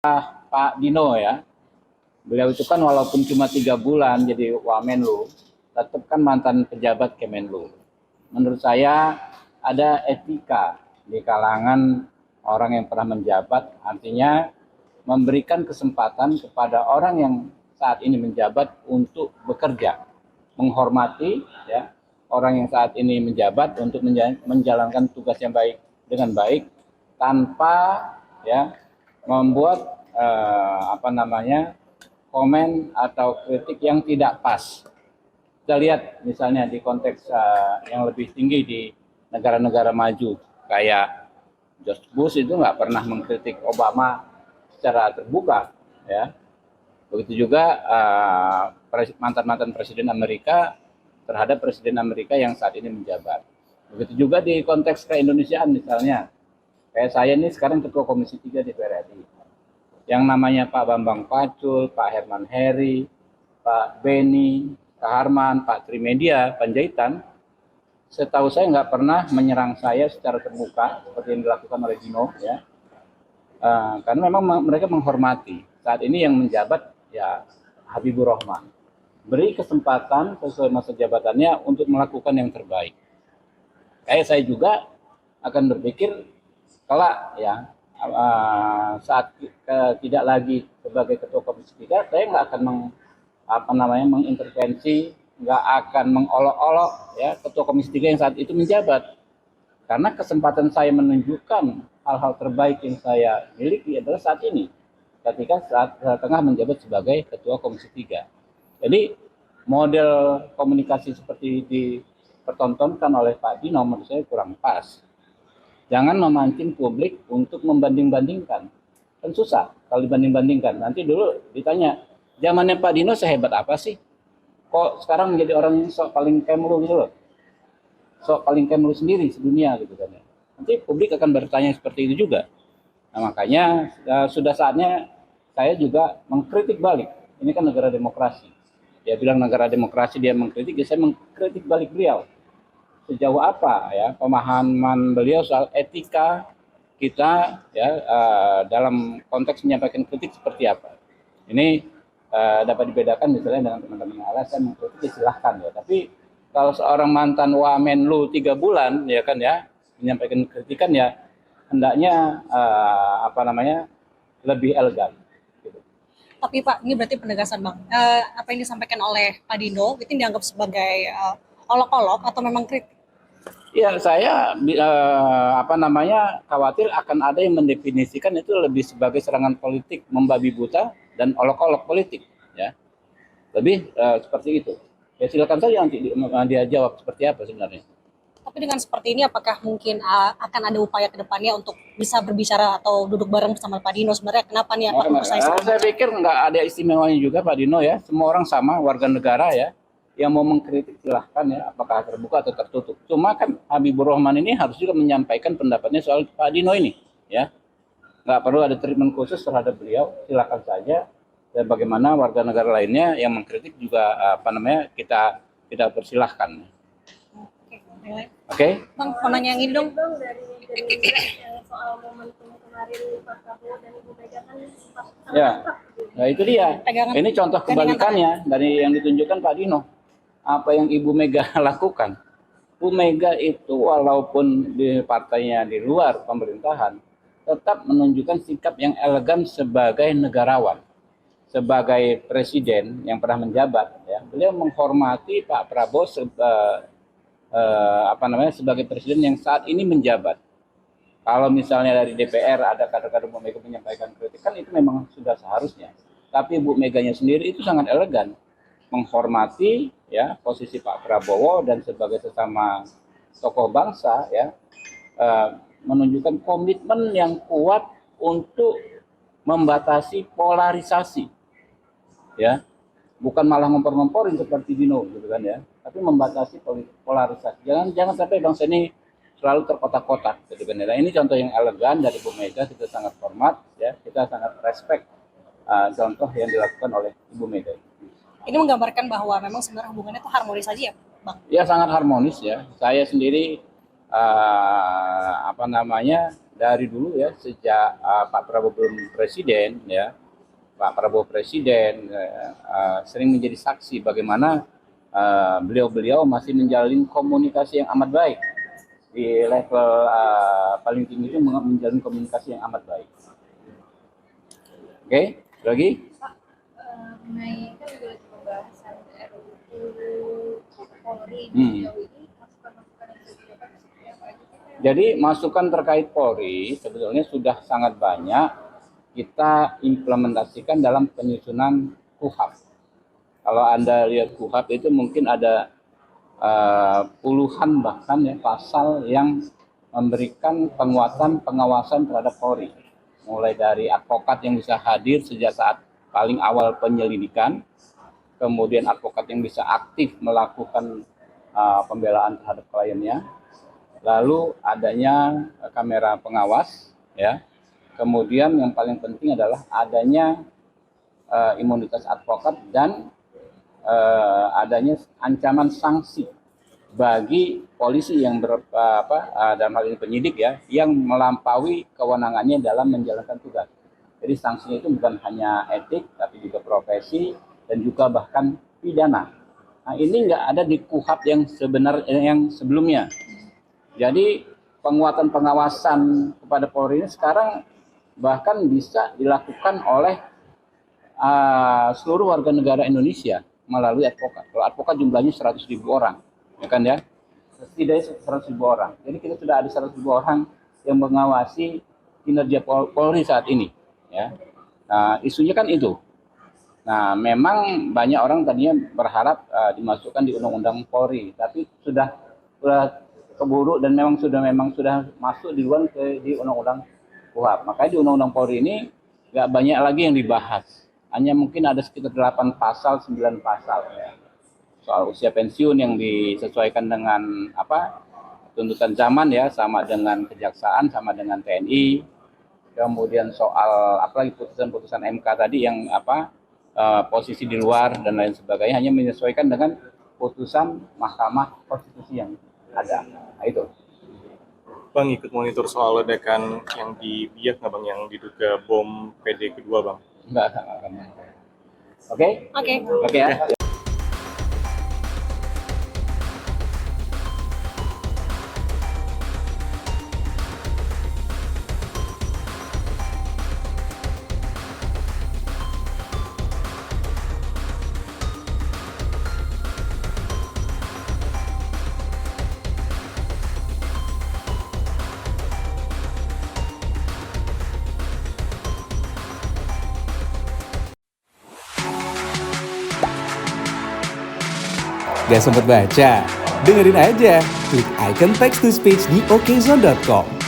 Pak Dino ya. Beliau itu kan walaupun cuma 3 bulan jadi Wamenlu, tetap kan mantan pejabat Kemenlu. Menurut saya ada etika di kalangan orang yang pernah menjabat, artinya memberikan kesempatan kepada orang yang saat ini menjabat untuk bekerja, menghormati ya orang yang saat ini menjabat untuk menjalankan tugas yang baik dengan baik tanpa ya membuat komen atau kritik yang tidak pas. Kita lihat misalnya di konteks yang lebih tinggi di negara-negara maju kayak George Bush itu nggak pernah mengkritik Obama secara terbuka ya. Begitu juga mantan-mantan presiden Amerika terhadap presiden Amerika yang saat ini menjabat. Begitu juga di konteks keindonesiaan misalnya. Kayak saya ini sekarang ketua Komisi 3 DPR RI. Yang namanya Pak Bambang Pacul, Pak Herman Heri, Pak Beni, Pak Harman, Pak Trimedia Panjaitan, setahu saya nggak pernah menyerang saya secara terbuka seperti yang dilakukan oleh Dino ya. Karena memang mereka menghormati. Saat ini yang menjabat ya Habibur Rahman. Beri kesempatan sesuai masa jabatannya untuk melakukan yang terbaik. Kayak saya juga akan berpikir kelak ya saat tidak lagi sebagai ketua Komisi 3, saya nggak akan mengintervensi, nggak akan mengolok-olok ya ketua Komisi 3 yang saat itu menjabat. Karena kesempatan saya menunjukkan hal-hal terbaik yang saya miliki adalah saat ini, ketika saat tengah menjabat sebagai ketua Komisi 3. Jadi model komunikasi seperti dipertontonkan oleh Pak Dino menurut saya kurang pas. Jangan memancing publik untuk membanding-bandingkan. Kan susah kalau dibanding-bandingkan. Nanti dulu ditanya, zamannya Pak Dino sehebat apa sih? Kok sekarang menjadi orang yang sok paling kemlu gitu loh. Sok paling kemlu sendiri sedunia gitu kan ya. Nanti publik akan bertanya seperti itu juga. Nah makanya sudah saatnya saya juga mengkritik balik. Ini kan negara demokrasi. Dia bilang negara demokrasi, dia mengkritik, ya saya mengkritik balik beliau. Sejauh apa ya pemahaman beliau soal etika kita ya dalam konteks menyampaikan kritik seperti apa. Ini dapat dibedakan misalnya dengan teman-teman LSM mengkritik silahkan ya. Tapi kalau seorang mantan Wamenlu 3 bulan ya kan ya menyampaikan kritikan ya hendaknya lebih elegan. Gitu. Tapi Pak, ini berarti penegasan Bang. Apa yang disampaikan oleh Pak Dino itu dianggap sebagai olok-olok atau memang kritik? Ya saya khawatir akan ada yang mendefinisikan itu lebih sebagai serangan politik, membabi buta dan olok-olok politik ya. Lebih seperti itu. Ya silakan saja nanti dia jawab seperti apa sebenarnya. Tapi dengan seperti ini apakah mungkin akan ada upaya ke depannya untuk bisa berbicara atau duduk bareng bersama Pak Dino sebenarnya kenapa nih Pak? Saya pikir nggak ada istimewanya juga Pak Dino ya. Semua orang sama, warga negara ya. Yang mau mengkritik silahkan ya, apakah terbuka atau tertutup. Cuma kan Habibur Rahman ini harus juga menyampaikan pendapatnya soal Pak Dino ini, ya. Nggak perlu ada treatment khusus terhadap beliau, silahkan saja. Dan bagaimana warga negara lainnya yang mengkritik juga kita persilahkan. Oke. Bang, mau nanya yang ini dong. Dari soal momentum kemarin Pak Prabowo dan Ibu Mega kan ya, nah itu dia. Ini contoh kebalikannya dari yang ditunjukkan Pak Dino. Apa yang Ibu Mega lakukan. Bu Mega itu walaupun di partainya di luar pemerintahan, tetap menunjukkan sikap yang elegan sebagai negarawan. Sebagai presiden yang pernah menjabat, ya, beliau menghormati Pak Prabowo sebagai presiden yang saat ini menjabat. Kalau misalnya dari DPR ada kader-kader Bu Mega menyampaikan kritik, kan itu memang sudah seharusnya. Tapi Bu Meganya sendiri itu sangat elegan, menghormati ya posisi Pak Prabowo dan sebagai sesama tokoh bangsa ya menunjukkan komitmen yang kuat untuk membatasi polarisasi ya, bukan malah ngompor-ngomporin seperti Dino gitu kan ya, tapi membatasi polarisasi. Jangan sampai bangsa ini selalu terkotak-kotak gitu kan. Nah, ini contoh yang elegan dari Bu Mega, kita sangat hormat ya, kita sangat respect contoh yang dilakukan oleh Ibu Mega. Ini menggambarkan bahwa memang sebenarnya hubungannya itu harmonis saja ya, Bang? Ya sangat harmonis ya. Saya sendiri dari dulu ya, sejak Pak Prabowo belum presiden ya, Pak Prabowo presiden sering menjadi saksi bagaimana beliau-beliau masih menjalin komunikasi yang amat baik di level paling tinggi, itu menjalin komunikasi yang amat baik. Oke, lagi? Pak, mengenai kan juga pembahasan RUU Polri sejauh ini masukan-masukan yang sudah didapat seperti apa aja sih? Jadi masukan terkait Polri sebetulnya sudah sangat banyak kita implementasikan dalam penyusunan KUHAP. Kalau Anda lihat KUHAP itu mungkin ada puluhan bahkan ya pasal yang memberikan penguatan pengawasan terhadap Polri. Mulai dari advokat yang bisa hadir sejak saat paling awal penyelidikan, kemudian advokat yang bisa aktif melakukan pembelaan terhadap kliennya, lalu adanya kamera pengawas, ya. Kemudian yang paling penting adalah adanya imunitas advokat dan adanya ancaman sanksi bagi polisi yang dalam hal ini penyidik ya, yang melampaui kewenangannya dalam menjalankan tugas. Jadi sanksinya itu bukan hanya etik, tapi juga profesi dan juga bahkan pidana. Nah, ini nggak ada di KUHAP yang yang sebelumnya. Jadi penguatan pengawasan kepada Polri ini sekarang bahkan bisa dilakukan oleh seluruh warga negara Indonesia melalui advokat. Kalau advokat jumlahnya 100.000 orang, ya kan ya? Setidaknya 100.000 orang. Jadi kita sudah ada 100.000 orang yang mengawasi kinerja Polri saat ini, ya. Nah, isunya kan itu. Nah, memang banyak orang tadinya berharap dimasukkan di Undang-Undang Polri, tapi sudah keburu dan memang sudah masuk duluan di Undang-Undang KUHAP. Makanya di Undang-Undang Polri ini nggak banyak lagi yang dibahas. Hanya mungkin ada sekitar 8 pasal, 9 pasal. Ya. Soal usia pensiun yang disesuaikan dengan tuntutan zaman ya, sama dengan kejaksaan, sama dengan TNI. Kemudian soal apalagi putusan-putusan MK tadi yang posisi di luar dan lain sebagainya, hanya menyesuaikan dengan putusan Mahkamah Konstitusi yang ada. Nah, itu. Bang, ikut monitor soal ledakan yang di Biak nggak Bang, yang diduga bom PD kedua Bang? Enggak. Oke? Oke ya. Gak sempet baca? Dengerin aja, klik icon text to speech di okezone.com.